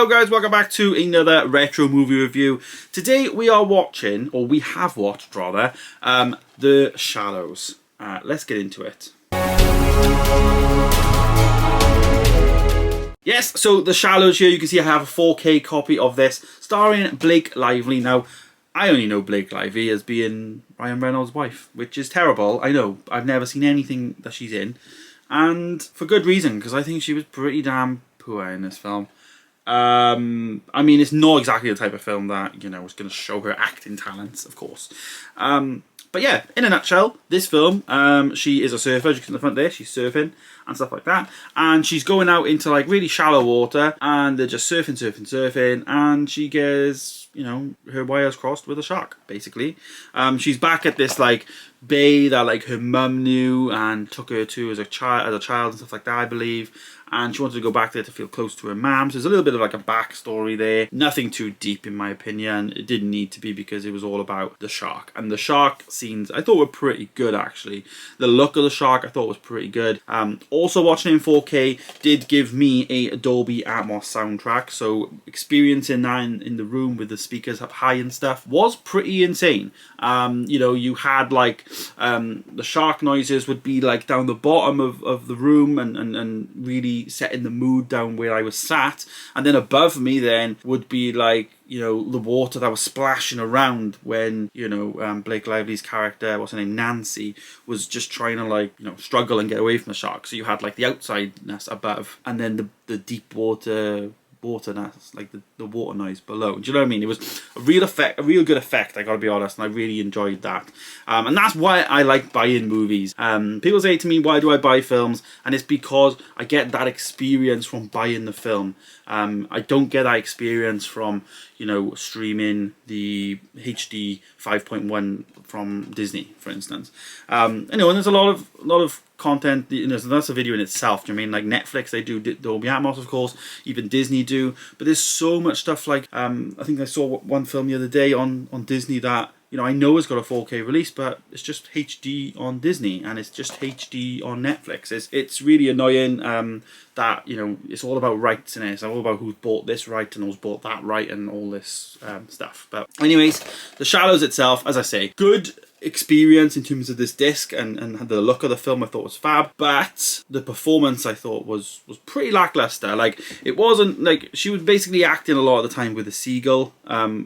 Hello guys, welcome back to another retro movie review. Today we are watching, or we have watched rather, The Shallows. Let's get into it. Yes, so The Shallows here, you can see I have a 4K copy of this, starring Blake Lively. Now, I only know Blake Lively as being Ryan Reynolds' wife, which is terrible. I know, I've never seen anything that she's in, and for good reason, because I think she was pretty damn poor in this film. I mean, it's not exactly the type of film that, you know, is going to show her acting talents, of course. But yeah, in a nutshell, this film, she is a surfer. As you can see in the front there, she's surfing and stuff like that. And she's going out into like really shallow water, and they're just surfing, and she gets, you know, her wires crossed with a shark, basically. She's back at this like bay that like her mum knew and took her to as a child and stuff like that, I believe. And she wanted to go back there to feel close to her mum. So there's a little bit of like a backstory there. Nothing too deep in my opinion. It didn't need to be because it was all about the shark. And the shark scenes I thought were pretty good actually. The look of the shark I thought was pretty good. Also watching it in 4K did give me a Dolby Atmos soundtrack. So experiencing that in the room with the speakers up high and stuff was pretty insane. You know, you had like the shark noises would be like down the bottom of the room and really setting the mood down where I was sat, and then above me then would be like, you know, the water that was splashing around when, you know, Blake Lively's character, what's her name, Nancy, was just trying to like, you know, struggle and get away from the shark. So you had like the outsideness above, and then the deep waterness, like the water noise below. Do you know what I mean? It was a real good effect, I gotta be honest, and I really enjoyed that. And that's why I like buying movies. People say to me, why do I buy films? And it's because I get that experience from buying the film. I don't get that experience from, you know, streaming the HD 5.1 from Disney, for instance. You know, and there's a lot of content, you know, so that's a video in itself. Do you know what I mean? Like Netflix, they do Dolby Atmos, of course, even Disney do, but there's so much stuff like, I think I saw one film the other day on Disney that, you know, I know it's got a 4K release, but it's just HD on Disney, and it's just HD on Netflix. It's really annoying that, you know, it's all about rights in it. It's all about who's bought this right and who's bought that right and all this stuff. But anyways, The Shallows itself, as I say, good experience in terms of this disc, and the look of the film I thought was fab, but the performance I thought was pretty lackluster. Like, it wasn't like, she was basically acting a lot of the time with a seagull,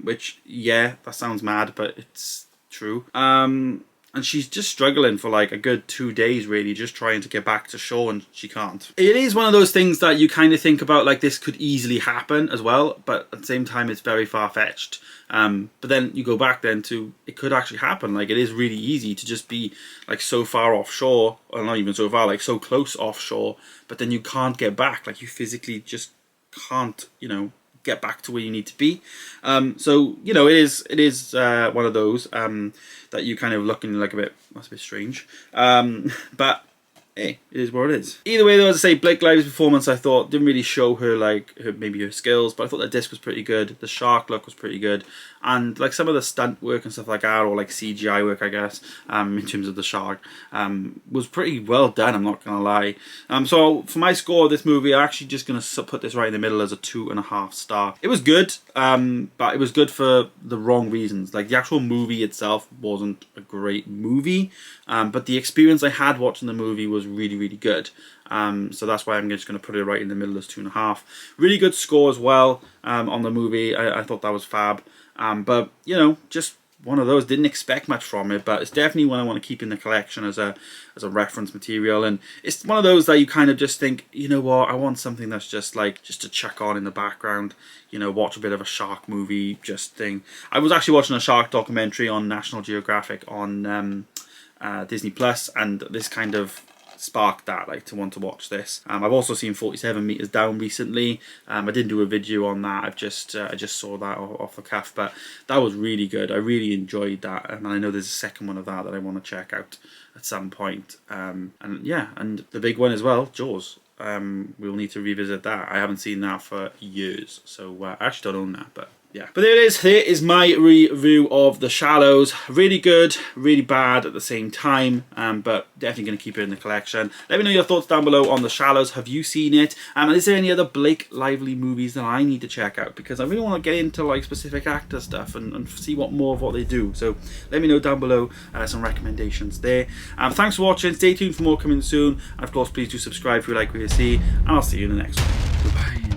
which, yeah, that sounds mad, but it's true. And she's just struggling for like a good 2 days really, just trying to get back to shore, and she can't. It is one of those things that you kind of think about like this could easily happen as well, but at the same time it's very far-fetched. But then you go back then to, it could actually happen. Like, it is really easy to just be like so far offshore, or not even so far, like so close offshore, but then you can't get back. Like, you physically just can't, you know, get back to where you need to be. So, you know, it is one of those that you kind of looking like that's a bit strange. But hey, it is what it is. Either way though, as I say, Blake Lively's performance I thought didn't really show her like maybe her skills, but I thought the disc was pretty good. The shark look was pretty good, and like some of the stunt work and stuff like that, or like CGI work I guess, in terms of the shark, was pretty well done, I'm not gonna lie. So for my score of this movie, I'm actually just gonna put this right in the middle as a 2.5 star. It was good, but it was good for the wrong reasons. Like, the actual movie itself wasn't a great movie, but the experience I had watching the movie was really, really good. So that's why I'm just going to put it right in the middle as 2.5. Really good score as well on the movie. I thought that was fab. But, you know, just one of those. Didn't expect much from it, but it's definitely one I want to keep in the collection as a reference material. And it's one of those that you kind of just think, you know what, I want something that's just like, just to chuck on in the background, you know, watch a bit of a shark movie just thing. I was actually watching a shark documentary on National Geographic on Disney Plus, and this kind of sparked that, like, to want to watch this. I've also seen 47 Meters Down recently. I didn't do a video on that. I just saw that off the cuff, but that was really good. I really enjoyed that, and I know there's a second one of that I want to check out at some point. And yeah, and the big one as well, Jaws. We'll need to revisit that. I haven't seen that for years, so I actually don't own that, but yeah. But there it is. There is my review of The Shallows. Really good, really bad at the same time, but definitely going to keep it in the collection. Let me know your thoughts down below on The Shallows. Have you seen it? And is there any other Blake Lively movies that I need to check out? Because I really want to get into like specific actor stuff and see what more of what they do. So let me know down below some recommendations there. Thanks for watching. Stay tuned for more coming soon. And of course, please do subscribe if you like what you see. And I'll see you in the next one. Goodbye.